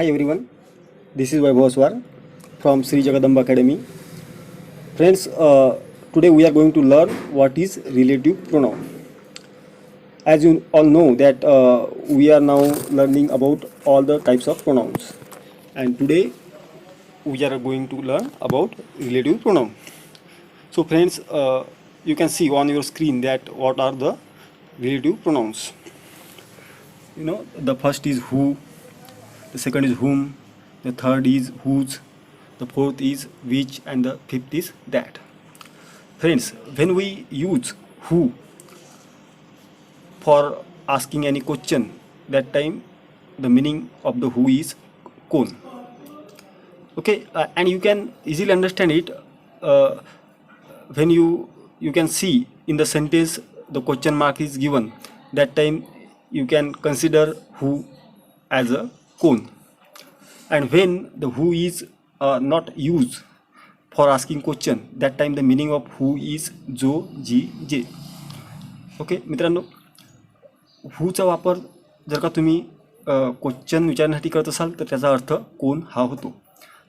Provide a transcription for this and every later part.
Hi everyone, this is Vaibhav Aswar from Sri Jagadamba Academy. Friends, today we are going to learn what is relative pronoun. As you all know that we are now learning about all the types of pronouns, and today we are going to learn about relative pronoun. So friends, you can see on your screen that what are the relative pronouns. The first is who, the second is whom, the third is whose, the fourth is which, and the fifth is that. Friends, when we use who for asking any question, that time the meaning of the who is कोण. Okay, and you can easily understand it uh, when you can see in the sentence the question mark is given. That time you can consider who as a कोण. And when the who is not used for asking question, that time the meaning of who is जो जी जे. Okay मित्रांनो, whoचा वापर जर का तुम्ही question विचारण्यासाठी करत असाल तर त्याचा अर्थ कोण हा होतो.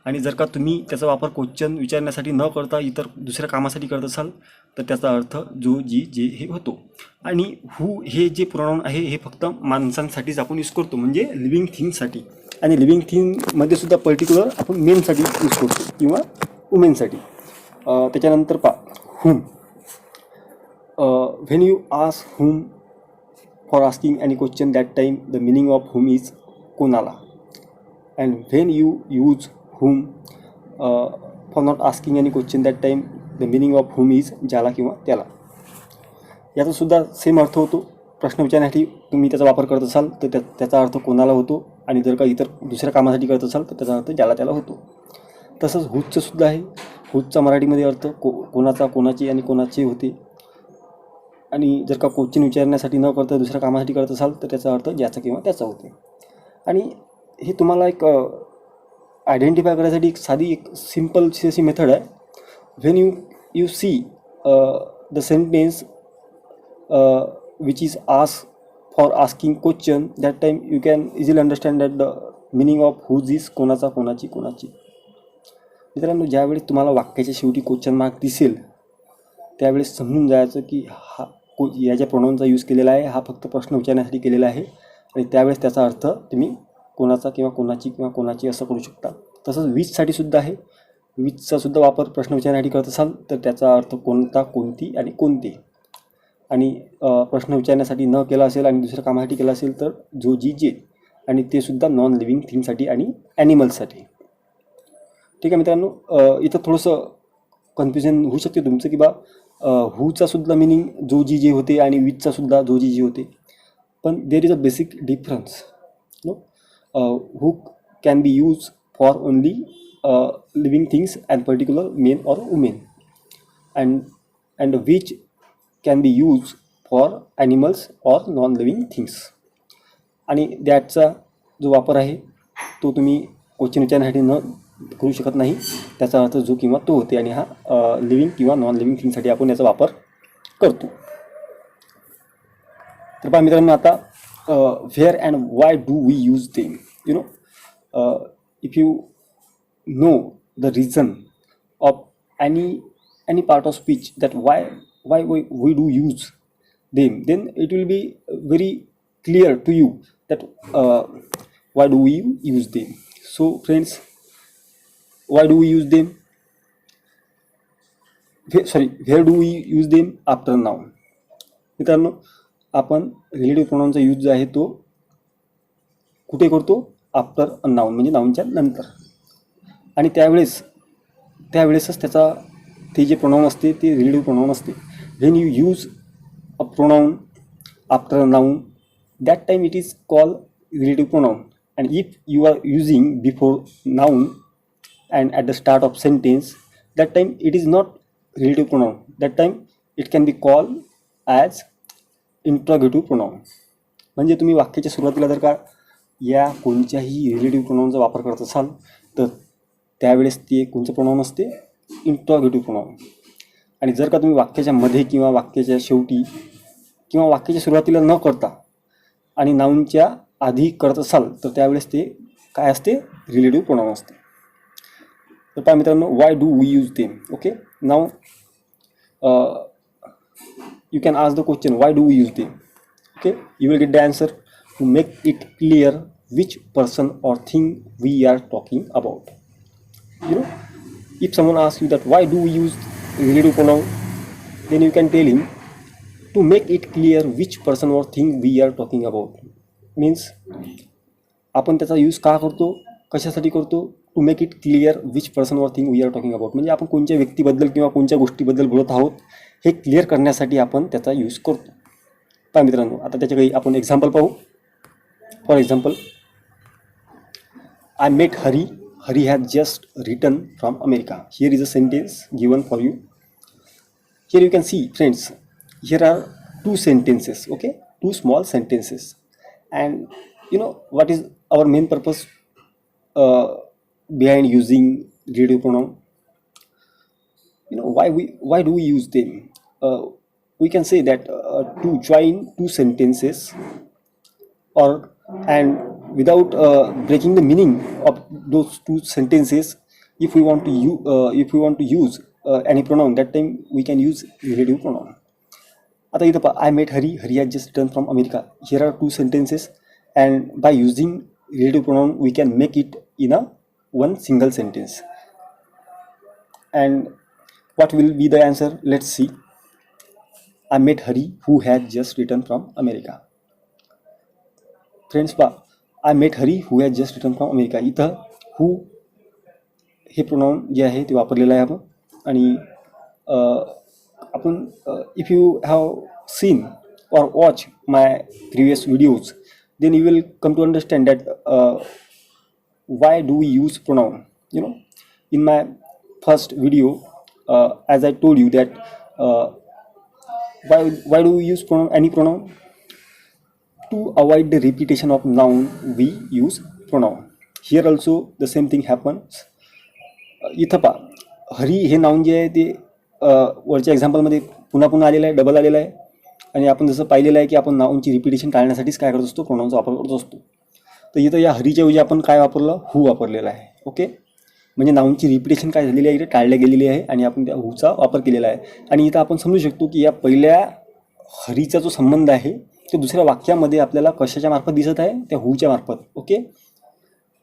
आणि जर का तुम्ही त्याचा वापर क्वेश्चन विचारण्यासाठी न करता इतर दुसऱ्या कामासाठी करत असाल तर त्याचा अर्थ जो जी जे हे होतो. आणि हू हे जे प्रोनाउन आहे हे फक्त माणसांसाठीच आपण यूज करतो, म्हणजे लिव्हिंग थिंगसाठी. आणि लिव्हिंग थिंगमध्ये सुद्धा पर्टिक्युलर आपण मेनसाठी यूज करतो किंवा वुमेनसाठी. त्याच्यानंतर whom. When you ask whom for asking any question, that time the meaning of whom is कोणाला. And when you use whom for not asking any question, that time the meaning of whom is ज्याला किंवा त्याला. याचा सुद्धा same अर्थ होतो. प्रश्न विचारण्यासाठी तुम्ही त्याचा वापर करत असाल तर त्याचा अर्थ कोणाला होतो, आणि जर का इतर दुसऱ्या कामासाठी करत असाल तर त्याचा अर्थ ज्याला त्याला होतो. तसंच हुजचं सुद्धा आहे. हुजचा मराठीमध्ये अर्थ कोणाचा, कोणाची आणि कोणाचे होते. आणि जर का क्वेश्चन विचारण्यासाठी न करता दुसऱ्या कामासाठी करत असाल तर त्याचा अर्थ ज्याचा किंवा त्याचा होते. आणि हे तुम्हाला एक आयडेंटिफाय करायसाठी एक साधी एक सिम्पलची अशी मेथड आहे. When you see the sentence which is asked for asking question, that time you can easily understand that the meaning of whose is कोणाचा, कोणाची, कोणाची. मित्रांनो, ज्यावेळेस तुम्हाला वाक्याच्या शेवटी क्वेश्चन मार्क दिसेल त्यावेळेस समजून जायचं की हा या ज्या प्रोनाउनचा यूज केलेला आहे हा फक्त प्रश्न विचारण्यासाठी केलेला आहे, आणि त्यावेळेस त्याचा अर्थ तुम्ही कोणाचा किंवा कोणाची किंवा कोणाची असं करू शकता. तसंच विचसाठी सुद्धा आहे. विचचा सुद्धा वापर प्रश्न विचारण्यासाठी करत असाल तर त्याचा अर्थ कोणता, कोणती आणि कोणते. आणि प्रश्न विचारण्यासाठी न केला असेल आणि दुसऱ्या कामासाठी केला असेल तर जो जी जे, आणि ते सुद्धा नॉन लिव्हिंग थिंगसाठी आणि ॲनिमल्ससाठी. ठीक आहे मित्रांनो, इथं थोडंसं कन्फ्युजन होऊ शकते तुमचं की बा हूचा सुद्धा मिनिंग जो जी जे होते आणि विचचा सुद्धा जो जी जे होते. पण there is a basic difference. Who can be use for only living things and particular main or women, and which can be used for animals or non-living things. आणि दॅटचा जो वापर आहे तो तुम्ही क्वेश्चन विचारण्यासाठी न करू शकत नाही. त्याचा अर्थ जो किंवा तो होते, आणि हा लिव्हिंग किंवा नॉन लिव्हिंग थिंगसाठी आपण याचा वापर करतो. तर पहा मित्रांनो, आता where and why do we use them. If you know the reason of any part of speech, that why we do use them, then it will be very clear to you that why do we use them. So friends, why do we use them? Where do we use them? After noun. मित्रांनो, आपण relative प्रोनाउनचा use जो आहे तो कुठे करतो? After a noun, म्हणजे नाउनच्या नंतर. आणि त्यावेळेसच त्याचा ते जे प्रोनाउन असते ते रिलेटिव्ह प्रोनाउन असते. When you use a pronoun after a noun, that time it is called relative pronoun. And if you are using before noun and at the start of sentence, that time it is not relative pronoun. That time it can be called as interrogative pronoun. म्हणजे तुम्ही वाक्याच्या सुरुवातीला जर का या कोणत्याही relative प्रोनाउनचा वापर करत असाल तर त्यावेळेस ते कोणतं प्रोनाउन असते? Interrogative pronoun. आणि जर का तुम्ही वाक्याच्या मध्ये किंवा वाक्याच्या शेवटी किंवा वाक्याच्या सुरुवातीला न करता आणि नाउनच्या आधी करत असाल तर त्यावेळेस ते काय असते, रिलेटिव्ह प्रोनाउन असते. तर पहा मित्रांनो, why do we use them. Okay, now you can ask the question, why do we use them? Okay, you will get the answer to make it clear which person or thing we are talking about. You know, if someone asks you that why do we use relative pronoun, then you can tell him to make it clear which person or thing we are talking about. Means आपण त्याचा use का करतो, कशासाठी करतो, to make it clear which person or thing we are talking about. म्हणजे आपण कोणत्या व्यक्तीबद्दल किंवा कोणत्या गोष्टीबद्दल बोलत आहोत हे क्लिअर करण्यासाठी आपण त्याचा यूज करतो. पहा मित्रांनो, आता त्याचे काही आपण एक्झाम्पल पाहू. For example, I met Hari, Hari has just return from America. Here is a sentence given for you. Here you can see friends, here are two sentences. Okay, two small sentences. And you know what is our main purpose behind using relative pronoun? You know, why do we use them? We can say that to join two sentences, or and without breaking the meaning of those two sentences, if we want to use any pronoun, that time we can use relative pronoun. आता इथं पहा, I met Hari, Hari has just return from America. Here are two sentences, and by using relative pronoun we can make it in a one single sentence. And what will be the answer? Let's see. I met Hari who had just returned from America. Friends, I met Hari who had just returned from America. इथं who हे pronoun जे आहे ते वापरलेलं आहे आपण. आणि आपण if you have seen or watch my previous videos, then you will come to understand that why do we use pronoun. You know, in my first video, as I told you that why do we use pronoun, any pronoun? To avoid the repetition of noun, we use pronoun. Here also the same thing happens. इथं पहा, हरी हे noun जे आहे ते वरच्या एक्झाम्पलमध्ये पुन्हा पुन्हा आलेलं आहे, डबल आलेलं आहे. आणि आपण जसं पाहिलेलं आहे की आपण नाउनची रिपिटेशन टाळण्यासाठीच काय करत असतो, प्रोनाउनचा वापर करत असतो. तर इथं या हरीच्या ऐवजी आपण काय वापरलं, हू वापरलेलं आहे. ओके, म्हणजे नाउनची रिपिटेशन काय झालेली आहे, इथे टाळल्या गेलेली आहे आणि आपण त्या हूचा वापर केलेला आहे. आणि इथं आपण समजू शकतो की या पहिल्या हरीचा जो संबंध आहे तो दुसऱ्या वाक्यामध्ये आपल्याला कशाच्या मार्फत दिसत आहे, त्या हूच्या मार्फत. Okay,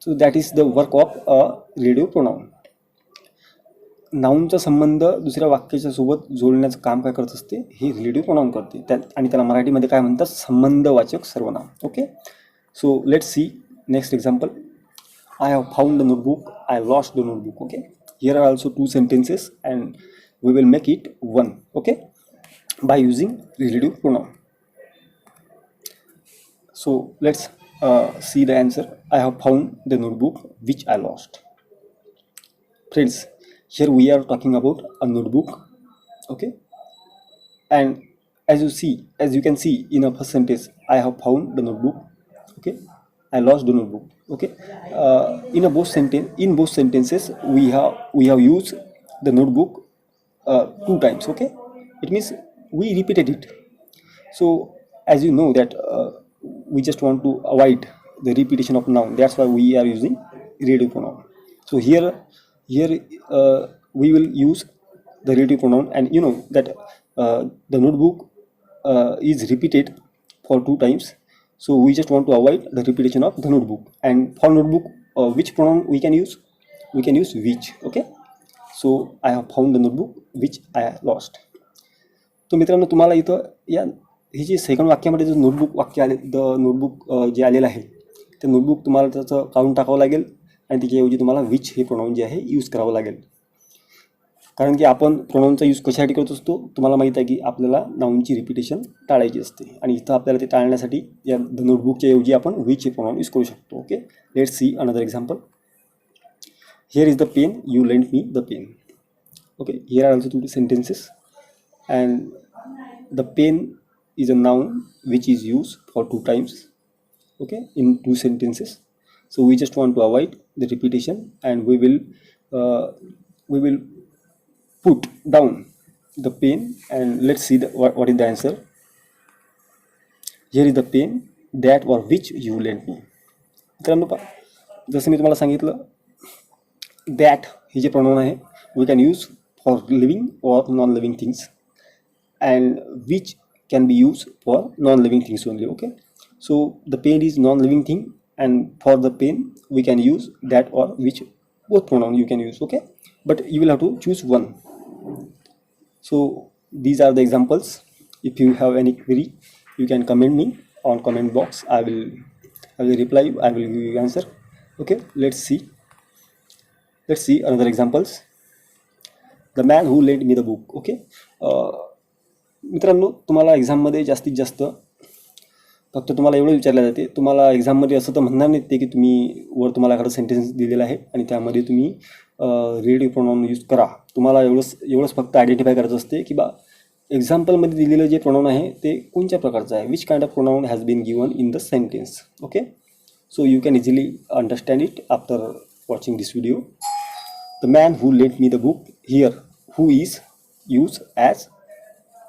so that is the work of a relative pronoun. नाउनचा संबंध दुसऱ्या वाक्याच्या सोबत जोडण्याचं काम काय करत असते, हे रिलेटिव्ह प्रोनाउन करते. आणि त्याला मराठीमध्ये काय म्हणतात, संबंधवाचक सर्वनाम. Okay, so let's see next example. I have found the notebook, I lost the notebook. Okay, here are also two sentences and we will make it one. Okay, by using relative pronoun. So let's see the answer. I have found the notebook which I lost. Friends, here we are talking about a notebook. Okay, and as you can see in a first sentence, I have found the notebook. Okay, I lost the notebook. Okay, in both sentences we have used the notebook two times. Okay, it means we repeated it. So as you know that we just want to avoid the repetition of noun, that's why we are using relative pronoun. So here we will use the relative pronoun, and you know that the notebook is repeated for two times, so we just want to avoid the repetition of the notebook. And for notebook, which pronoun we can use which. Okay, so I have found the notebook which I lost. तो मित्रांनो, तुम्हाला इथं या हे जे second वाक्यामध्ये जो notebook वाक्य आले, द नोटबुक जे आलेलं आहे, ते नोटबुक तुम्हाला त्याचं काढून टाकावं लागेल आणि त्याच्याऐवजी तुम्हाला विच हे प्रोनाउन जे आहे यूज करावं लागेल. कारण की आपण प्रोनाउनचा यूज कशासाठी करत असतो, तुम्हाला माहीत आहे की आपल्याला नाउनची रिपिटेशन टाळायची असते. आणि इथं आपल्याला ते टाळण्यासाठी या द नोटबुकच्या ऐवजी आपण विच हे प्रोनाउन यूज करू शकतो. Okay, let's see another example. Here is the pen, you lent me the pen. Okay, here are also two sentences, and the pen is a noun which is used for two times. Okay, in two sentences. So we just want to avoid the repetition, and we will put down the pen, and let's see what is the answer. Here is the pen that or which you lent me. मित्रांनो, जसं मी तुम्हाला सांगितलं, that हे जे pronoun आहे we can use for living or non living things, and which can be used for non-living things only. Okay, so the pen is non-living thing, and for the pen we can use that or which, both pronoun you can use. Okay, but you will have to choose one. So these are the examples. If you have any query, you can comment me on comment box. I will reply you. I will give you answer. Okay, let's see another examples. The man who lent me the book. Okay, मित्रांनो, तुम्हाला एक्झाममध्ये जास्तीत जास्त फक्त तुम्हाला एवढं विचारलं जाते, तुम्हाला एक्झाममध्ये असं तर म्हणणार नाही ते की तुम्ही वर तुम्हाला एखादं सेंटेन्स दिलेलं आहे आणि त्यामध्ये तुम्ही रिलेटिव्ह प्रोनाउन यूज करा. तुम्हाला एवढंच फक्त आयडेंटिफाय करायचं असते की बा एक्झाम्पलमध्ये दिलेलं जे प्रोनाउन आहे ते कोणत्या प्रकारचं आहे, which kind of pronoun has been given in the sentence. Okay, so you can easily understand it after watching this video. The man who lent me the book, here who is use as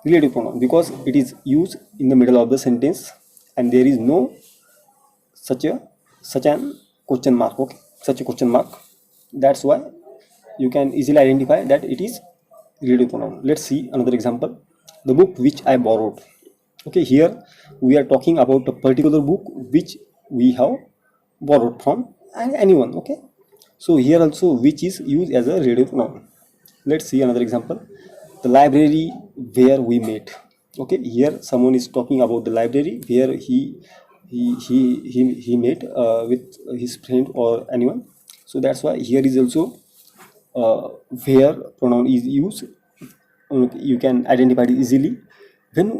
relative pronoun because it is used in the middle of the sentence and there is no such an question mark. Okay, such a question mark, that's why you can easily identify that it is relative pronoun. Let's see another example. The book which I borrowed. Okay, here we are talking about a particular book which we have borrowed from anyone. Okay, so here also which is used as a relative pronoun. Let's see another example. The library where we met. Okay, here someone is talking about the library where he met with his friend or anyone. So that's why here is also where pronoun is used. You can identify it easily when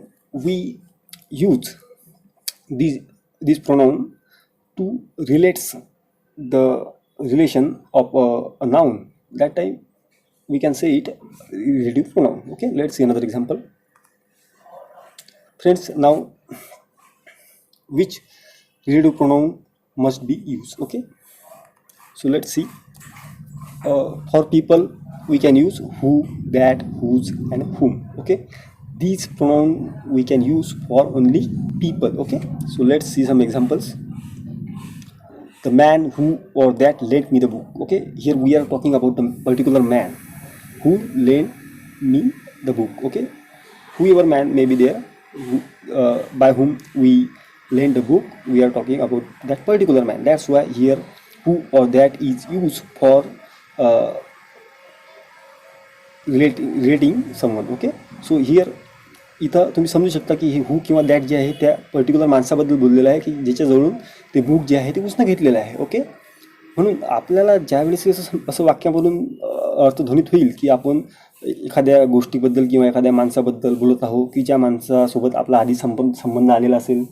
we use this pronoun to relate the relation of a noun. That time we can say it relative pronoun. Okay, let's see another example. Friends, now which relative pronoun must be used? Okay, so let's see. For people we can use who, that, whose and whom. Okay, these pronoun we can use for only people. Okay, so let's see some examples. The man who or that lent me the book. Okay, here we are talking about the particular man who lent me the book. Okay, whoever man may be there, by whom we lend the book, we are talking about that particular man. That's why here who or that is used for relating someone. Okay, so here इथं तुम्ही समजू शकता की हे हू किंवा that जे आहे त्या पर्टिक्युलर माणसाबद्दल बोललेलं आहे की ज्याच्याजवळून ते बुक जे आहे ते उसनं घेतलेलं आहे. ओके, म्हणून आपल्याला ज्यावेळेस असं वाक्यामधून अर्थध्वनित होईल की आपण एखाद्या गोष्टीबद्दल किंवा एखाद्या माणसाबद्दल बोलत आहोत की ज्या माणसासोबत आपला आधी संबंध आलेला असेल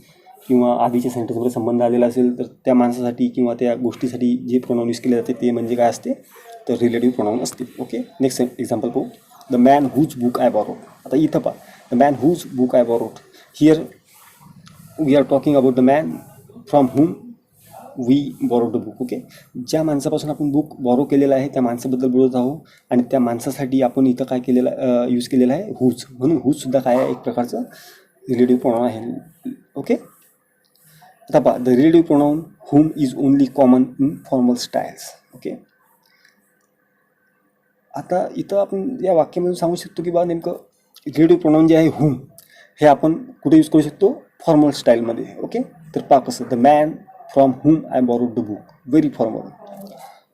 किंवा आधीच्या सेंटेन्समध्ये संबंध आलेला असेल, तर त्या माणसासाठी किंवा त्या गोष्टीसाठी जे प्रोनाउन यूज केले जाते ते म्हणजे काय असते, तर रिलेटिव्ह प्रोनाउन असते. ओके, नेक्स्ट एक्झाम्पल पाहू. The man whose book I borrowed. आता इथं पहा, the man whose book I borrowed. Here we are talking about the man from whom we borrowed the book. Okay, ज्या माणसापासून आपण book borrow केलेलं आहे त्या माणसाबद्दल बोलत आहोत आणि त्या माणसासाठी आपण इथं काय केलेलं यूज केलेलं आहे, हुज. म्हणून हुजसुद्धा काय आहे, एक प्रकारचं रिलेटिव्ह प्रोनाउन आहे. ओके, आता पहा, the relative pronoun hmm is only common in formal styles. Okay, आता इथं आपण या वाक्यामधून सांगू शकतो की बा नेमकं रिलेटिव्ह प्रोनाउन जे आहे हुम हे आपण कुठे यूज करू शकतो, फॉर्मल स्टाईलमध्ये. ओके, तर पहा कसं, the man from whom I borrowed the book, very formal.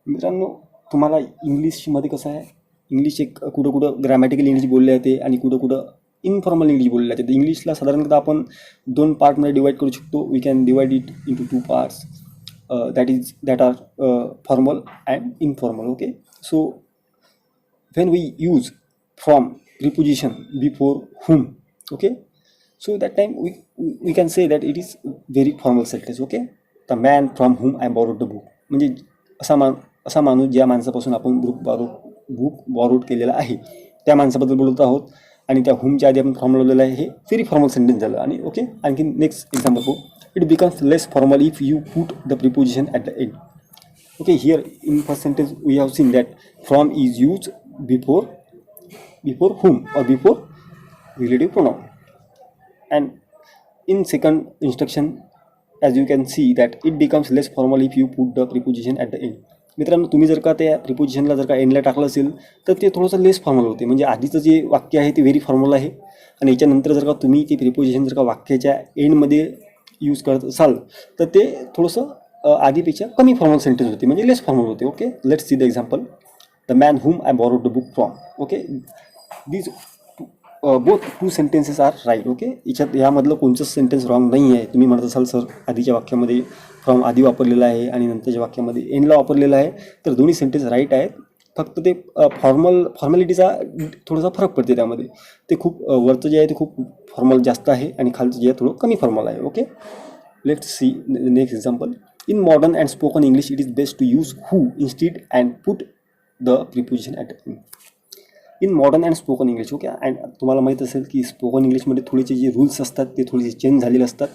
मित्रांनो, तुम्हाला इंग्लिशमध्ये कसं आहे, इंग्लिश एक कुठं ग्रॅमॅटिकल इंग्लिश बोलले जाते आणि कुठं इनफॉर्मल इंग्लिश बोलले जाते. इंग्लिशला साधारणतः आपण 2 पार्टमध्ये डिवाईड करू शकतो. We can divide it into 2 parts that are formal and informal. Okay, so when we use from preposition before whom, okay, so that time we can say that it is very formal sentence. Okay, the man from whom I borrowed the book, म्हणजे असा माणूस ज्या माणसापासून आपण book borrowed केलेला आहे त्या माणसाबद्दल बोलत आहोत आणि त्या हुमच्या आधी आपण फॉर्मल लावलेलं आहे, हे व्हेरी फॉर्मल सेंटेन्स झालं. आणि ओके, आणखी नेक्स्ट एक्झाम्पल पाहू. It becomes less formal if you put the preposition at the end. Okay, here in first sentence we have seen that from is use before whom or before relative pronoun, and in second instruction as you can see that it becomes less formal if you put the preposition at the end. मित्रांनो, तुम्ही जर का त्या प्रिपोजिशनला जर का एंडला टाकलं असेल तर ते थोडंसं लेस फॉर्मल होते. म्हणजे आधीचं जे वाक्य आहे ते व्हेरी फॉर्मल आहे आणि याच्यानंतर जर का तुम्ही ते प्रिपोजिशन जर का वाक्याच्या एंडमध्ये यूज करत असाल तर ते थोडंसं आधीपेक्षा कमी फॉर्मल सेंटेन्स होते, म्हणजे लेस फॉर्मल होते. Okay, let's see the example. The man whom I borrowed the book from. Okay, these both two sentences are right. Okay, यामधलं कोणतंच सेंटेन्स रॉंग नाही आहे. तुम्ही म्हणत असाल सर आधीच्या वाक्यामध्ये फ्रॉम आधी वापरलेला आहे आणि नंतरच्या वाक्यामध्ये एंडला वापरलेला आहे, तर दोन्ही सेंटेन्स राईट आहेत. फक्त ते फॉर्मॅलिटीचा थोडासा फरक पडते त्यामध्ये. ते खूप वरचं जे आहे ते खूप फॉर्मल जास्त आहे आणि खालचं जे आहे थोडं कमी फॉर्मल आहे. Okay, let's see next example. In modern and spoken English it is best to use who instead and put the preposition at end. In modern and spoken English. Okay, and तुम्हाला माहीत असेल की spoken इंग्लिशमध्ये थोडेसे जे rules असतात ते थोडेसे चेंज झालेले असतात.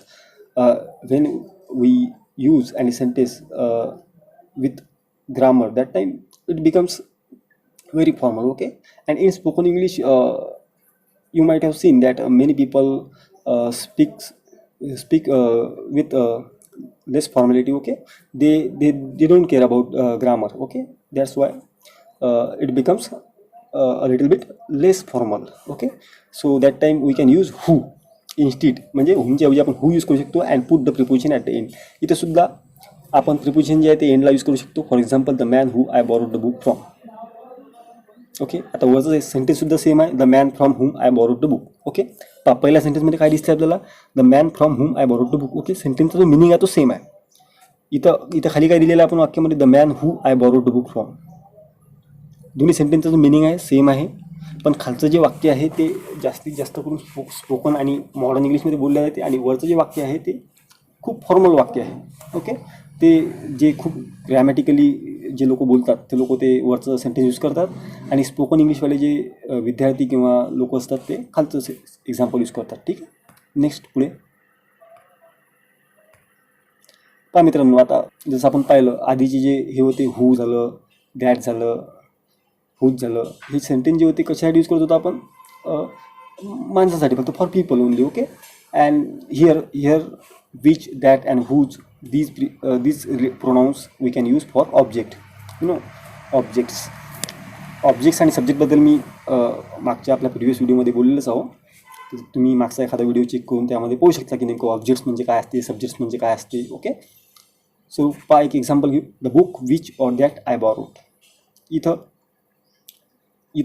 When we use any sentence with grammar, that time it becomes very formal. Okay, and in spoken English you might have seen that many people speak with less formality. Okay, they don't care about grammar. Okay, that's why it becomes a little bit less formal. Okay, so that time we can use who instead, म्हणजे हुमच्या ऐवजी आपण हू use करू शकतो and put the preposition at the end. इथं सुद्धा आपण preposition जे आहे ते एंडला यूज करू शकतो. For example, the man who I borrowed the book from. Okay, आता वरचं सेंटेन्ससुद्धा सेम आहे, the man from whom I borrowed the book. Okay, पहिल्या सेंटेन्समध्ये काय दिसते आपल्याला, the man from whom I borrowed the book. Okay, सेंटेन्सचा जो मिनिंग आहे तो सेम आहे. इथं खाली काय दिलेलं आहे आपण वाक्यामध्ये, the man who I borrowed the book from. दोन्ही सेंटेन्सचा जो मिनिंग आहे सेम आहे, पण खालचं जे वाक्य आहे ते जास्तीत जास्त करून स्पोकन आणि मॉडर्न इंग्लिशमध्ये बोलले जाते आणि वरचं जे वाक्य आहे ते खूप फॉर्मल वाक्य आहे. ओके, ते जे खूप ग्रॅमॅटिकली जे लोक बोलतात ते लोक ते वरचं सेंटेन्स यूज करतात आणि स्पोकन इंग्लिशवाले जे विद्यार्थी किंवा लोक असतात ते खालचं एक्झाम्पल यूज करतात. ठीक आहे, नेक्स्ट पुढे पहा मित्रांनो. आता जसं आपण पाहिलं आधीचे जे हे होते, हू झालं, दॅट झालं, हुज झालं, हे सेंटेन्स जे होते कशासाठी यूज करत होतो आपण, माणसासाठी, फक्त for people only. Okay, and here which, that and whose, these pronouns we can use for object. Objects आणि सब्जेक्टबद्दल मी मागच्या आपल्या प्रिव्हियस व्हिडिओमध्ये बोललेलंच आहो. तुम्ही मागचा एखादा व्हिडिओ चेक करून त्यामध्ये पाहू शकता की नेमकं ऑब्जेक्ट्स म्हणजे काय असते, सब्जेक्ट्स म्हणजे काय असते. ओके, सो पहा एक एक्झाम्पल घेऊ. The book which or that I borrowed. इथं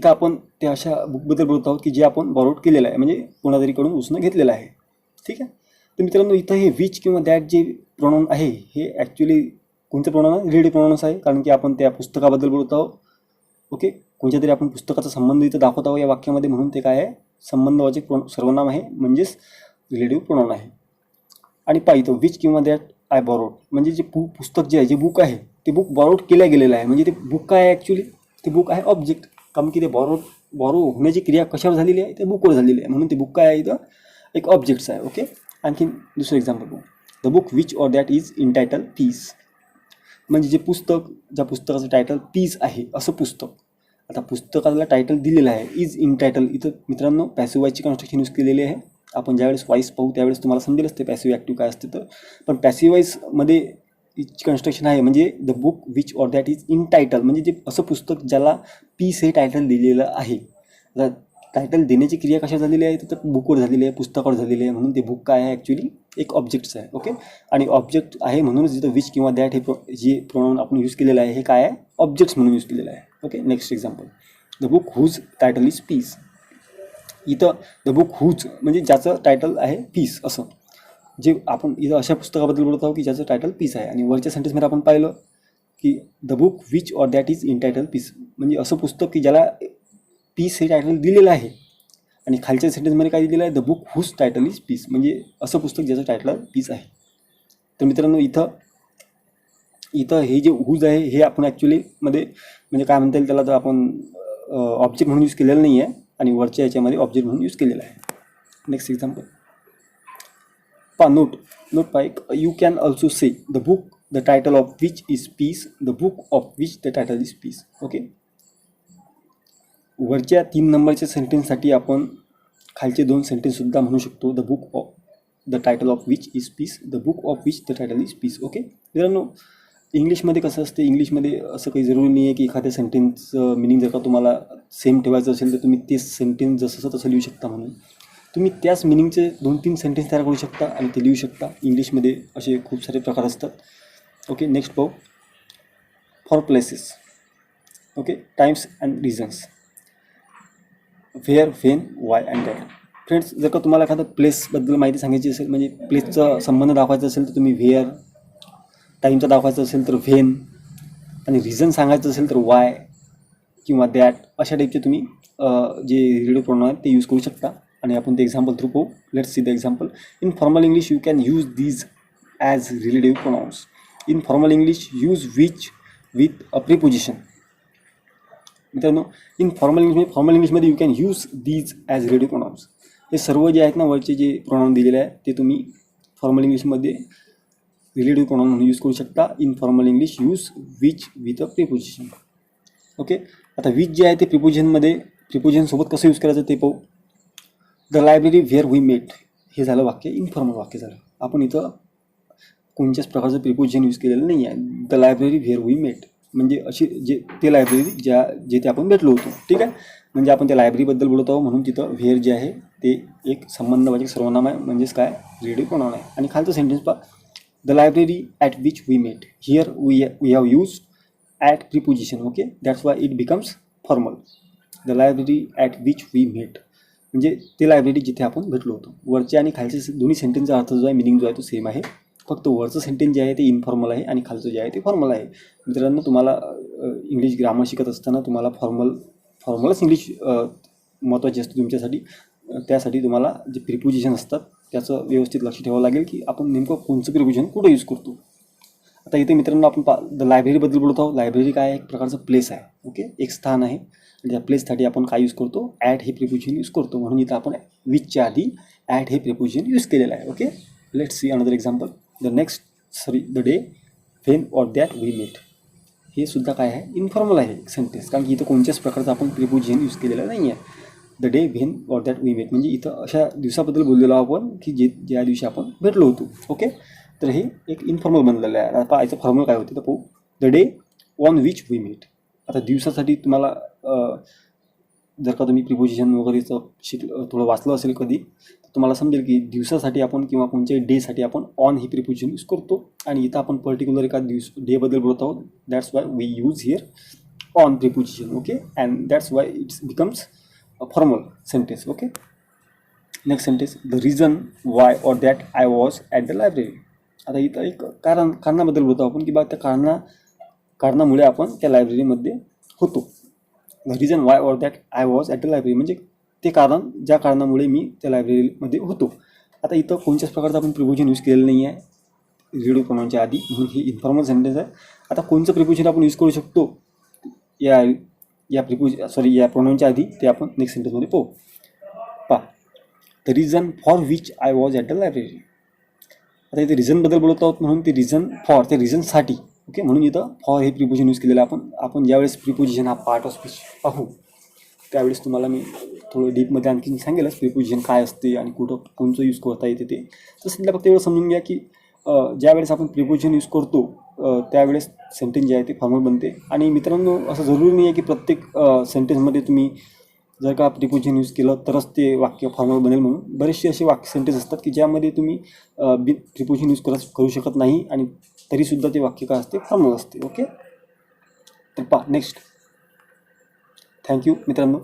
आपण त्या अशा बुकबद्दल बोलत आहोत की जे आपण बॉरोड केलेलं आहे, म्हणजे कोणातरीकडून उसनं घेतलेलं आहे. ठीक आहे, तर मित्रांनो इथं हे विच किंवा दॅट जे प्रोनाऊन आहे हे ॲक्च्युली कोणतं प्रोनाऊन आहे, रिलेटिव्ह प्रोनाऊन्स आहे, कारण की आपण त्या पुस्तकाबद्दल बोलत आहोत. ओके, कोणत्या तरी आपण पुस्तकाचा संबंध इथं दाखवत आहोत या वाक्यामध्ये, म्हणून ते काय आहे, संबंधवाचक सर्वनाम आहे, म्हणजेच रिलेटिव्ह प्रोनाऊन आहे. आणि पाहिजे विच किंवा दॅट आय बॉरोड, म्हणजे जे पुस्तक जे आहे, जे बुक आहे ते बुक बॉरोड केल्या गेलेलं आहे. म्हणजे ते बुक काय आहे ॲक्च्युली, ते बुक आहे ऑब्जेक्ट. कारण की ते बॉरो होण्याची क्रिया कशावर झालेली आहे, ते बुकवर झालेली आहे, म्हणून ते बुक काय आहे, इथं एक ऑब्जेक्ट्स आहे. ओके, आणखी दुसरं एक्झाम्पल बघू. The book which or that is in title piece. म्हणजे जे पुस्तक, ज्या पुस्तकाचं टायटल पीस आहे असं पुस्तक. आता पुस्तकाला टायटल दिलेलं आहे इज इन टायटल. इथं मित्रांनो पॅसिव्ह वाईजची कन्स्ट्रक्शन यूज केलेली आहे. आपण ज्यावेळेस वाईस पाहू त्यावेळेस तुम्हाला समजेलच ते पॅसिव्ह ॲक्टिव्ह काय असते. तर पण पॅसिव्ह वाईजमध्ये कन्स्ट्रक्शन आहे, म्हणजे the book which or that is in title, म्हणजे जे असं पुस्तक ज्याला पीस हे टायटल दिलेलं आहे. आता टायटल देण्याची क्रिया कशा झालेली आहे, तर बुकवर झालेली आहे, पुस्तकावर झालेली आहे, म्हणून ते बुक काय आहे ॲक्च्युली एक ऑब्जेक्ट्स आहे. ओके, आणि ऑब्जेक्ट आहे म्हणूनच जिथं विच किंवा दॅट हे जे प्रोनाऊन आपण यूज केलेलं आहे हे काय आहे, ऑब्जेक्ट्स म्हणून यूज केलेलं आहे. Okay, next example. The book whose title is piece. इथं द बुक हुज म्हणजे ज्याचं टायटल आहे पीस असं. जे आपण इथं अशा पुस्तकाबद्दल बोलत आहोत की ज्याचं टायटल पीस आहे. आणि वरच्या सेंटेन्समध्ये आपण पाहिलं की the book which or that is in title piece, म्हणजे असं पुस्तक की ज्याला पीस हे टायटल दिलेलं आहे. आणि खालच्या सेंटेन्समध्ये काय दिलेलं आहे, the book whose title is piece, म्हणजे असं पुस्तक ज्याचं टायटल पीस आहे. तर मित्रांनो इथं हे जे हुज आहे हे आपण ॲक्च्युली म्हणजे काय म्हणता येईल त्याला, तर आपण ऑब्जेक्ट म्हणून यूज केलेलं नाही आहे आणि वरच्या याच्यामध्ये ऑब्जेक्ट म्हणून यूज केलेलं आहे. नेक्स्ट एक्झाम्पल पहा. नोट पहा एक. You can also say the book the title of which is peace, the book of which the title is piece. Okay, वरच्या 3 नंबरच्या सेंटेन्ससाठी आपण खालचे 2 सेंटेन्ससुद्धा म्हणू शकतो. The book the title of which is peace, the book of which the title is piece. Okay मित्रांनो, इंग्लिशमध्ये कसं असते, इंग्लिशमध्ये असं काही जरुरी नाही आहे की एखाद्या सेंटेन्सचं मिनिंग जर का तुम्हाला सेम ठेवायचं असेल तर तुम्ही तेच सेंटेन्स जसं तसं लिहू शकता. म्हणून तुम्ही त्याच मिनिंगचे 2-3 सेंटेन्स तयार करू शकता आणि ते लिहू शकता. इंग्लिशमध्ये असे खूप सारे प्रकार असतात. ओके नेक्स्ट पाहू, for places. Okay, times and reasons, where, when, Y and that. Friends, जर का तुम्हाला एखादं प्लेसबद्दल माहिती सांगायची असेल, म्हणजे प्लेसचा संबंध दाखवायचा असेल तर तुम्ही व्हेअर, टाईमचा दाखवायचं असेल तर व्हेन, आणि रिझन सांगायचं असेल तर वाय किंवा दॅट, अशा टाईपचे तुम्ही जे रिलेटिव्ह प्रोनाउन आहेत ते यूज करू शकता. आणि आपण ते एक्झाम्पल थ्रू पाहू. Let's see the example. In formal English you can use these as relative pronounce. In formal English use which with a preposition. मित्रांनो, इन फॉर्मल इंग्लिशमध्ये you can use these as relative pronounce. हे सर्व जे आहेत ना वरचे जे pronoun दिलेले आहेत ते तुम्ही फॉर्मल इंग्लिशमध्ये रिलेटिव्ह प्रोनाउन म्हणून यूज करू शकता. In formal English use which with a preposition. Okay, आता विच जे आहे ते प्रिपोजिशनसोबत कसं यूज करायचं ते पाहू. The library where we met, हे झालं वाक्य, इनफॉर्मल वाक्य झालं. आपण इथं कोणत्याच प्रकारचं प्रिपोजिशन यूज केलेलं नाही आहे. The library where we met म्हणजे अशी ते लायब्ररी जेथे आपण भेटलो होतो. ठीक आहे, म्हणजे आपण त्या लायब्ररीबद्दल बोलत आहोत म्हणून तिथं व्हेअर जे आहे ते एक संबंधवाचक सर्वनाम आहे, म्हणजेच काय, रिलेटिव्ह प्रोनाउन आहे. आणि खालचं सेंटेन्स पहा, the library at which we met. Here we have use at preposition. Okay, that's why it becomes formal. The library at which we met म्हणजे ते लायब्ररी जिथे आपण भेटलो होतो. वरचे आणि खालचे दोन्ही सेंटेन्सचा अर्थ जो आहे, मिनिंग जो आहे तो सेम आहे. फक्त वरचं सेंटेन्स जे आहे ते इनफॉर्मल आहे आणि खालचं जे आहे ते फॉर्मल आहे. मित्रांनो, तुम्हाला इंग्लिश ग्रामर शिकत असताना तुम्हाला फॉर्मलच इंग्लिश महत्त्वाची असते तुमच्यासाठी. त्यासाठी तुम्हाला जे प्रिपोजिशन असतात त्याचं व्यवस्थित लक्ष ठेवावं लागेल की आपण नेमकं कोणचं प्रिपोजिशन कुठं यूज करतो. आता इथे मित्रांनो आपण द लायब्ररीबद्दल बोलत आहोत. लायब्ररी काय आहे, एक प्रकारचं प्लेस आहे. ओके, एक स्थान आहे. त्या प्लेससाठी आपण काय यूज करतो, ॲट हे प्रिपोजिशन यूज करतो. म्हणून इथं आपण विचच्या आधी ॲट हे प्रिपोजिशन यूज केलेलं आहे. Okay, let's see another example. The day when or that we met. हे सुद्धा काय आहे, इनफॉर्मल आहे सेंटेन्स, कारण की इथं कोणत्याच प्रकारचं आपण प्रिपोजिशन यूज केलेलं नाही आहे. The day when or that we met म्हणजे इथं अशा दिवसाबद्दल बोललेलो आपण की ज्या दिवशी आपण भेटलो होतो. ओके, तर हे एक इनफॉर्मल बनलेलं आहे. आता याचं फॉर्मल काय होते तर पाहू. The day on which we met. आता दिवसासाठी तुम्हाला जर का तुम्ही प्रिपोजिशन वगैरेचं थोडं वाचलं असेल कधी, तर तुम्हाला समजेल की दिवसासाठी आपण किंवा कोणत्याही डेसाठी आपण ऑन ही प्रिपोजिशन यूज करतो. आणि इथं आपण पर्टिक्युलर एका डेबद्दल बोलत आहोत. That's why we use here on preposition. Okay, and that's why it's becomes a formal sentence. Okay, next sentence. The reason why or that I was at the library. आता इथं एक कारणाबद्दल बोलतो आपण की बा त्या कारणामुळे आपण त्या लायब्ररीमध्ये होतो. The reason why or that I was at the library म्हणजे ते कारण, ज्या कारणामुळे मी त्या लायब्ररीमध्ये होतो. आता इथं कोणत्याच प्रकारचं आपण प्रिपोजिशन यूज केलेलं नाही आहे रिलेटिव्ह प्रोनाउनच्या आधी, म्हणून ही इन्फॉर्मल सेंटेन्स आहे. आता कोणचं प्रिपोजिशन आपण यूज करू शकतो या प्रोनाउनच्या आधी ते आपण नेक्स्ट सेंटेन्समध्ये पाहू. The reason for which I was at the library. आता इथे रिझनबद्दल बोलत आहोत म्हणून ते रिझन फॉर, ते रिझनसाठी. ओके, म्हणून इथं फॉर हे प्रिपोजिशन यूज केलेलं आहे. आपण ज्यावेळेस प्रिपोजिशन हा पार्ट ऑफ स्पीच पाहू त्यावेळेस तुम्हाला मी थोडं डीपमध्ये आणखी सांगेलच प्रिपोजिशन काय असते आणि कोणचं यूज करता येते ते. तर सध्या फक्त एवढं समजून घ्या की ज्यावेळेस आपण प्रिपोजिशन यूज करतो त्यावेळेस सेंटेन्स जे आहे ते फॉर्मल बनते. आणि मित्रांनो, असं जरुरी नाही आहे की प्रत्येक सेंटेन्समध्ये तुम्ही जर का प्रिपोजिशन यूज केलं तरच ते वाक्य फॉर्मल बनेल. म्हणून बरेचसे असे सेंटेन्स असतात की ज्यामध्ये तुम्ही प्रिपोजिशन यूज करू शकत नाही आणि तरीसुद्धा ते वाक्य काय असते, फॉर्मल असते. ओके, तर नेक्स्ट. थँक्यू मित्रांनो.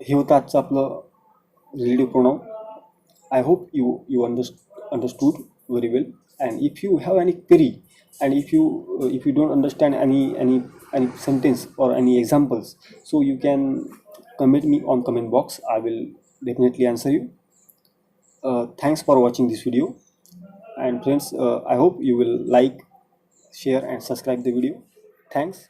हे होतं आजचं आपलं relative pronoun. I hope you understood very well. And if you have any query and if you don't understand any sentence or any examples, so you can comment me on comment box. I will definitely answer you. Thanks for watching this video, and friends, I hope you will like, share and subscribe the video. Thanks.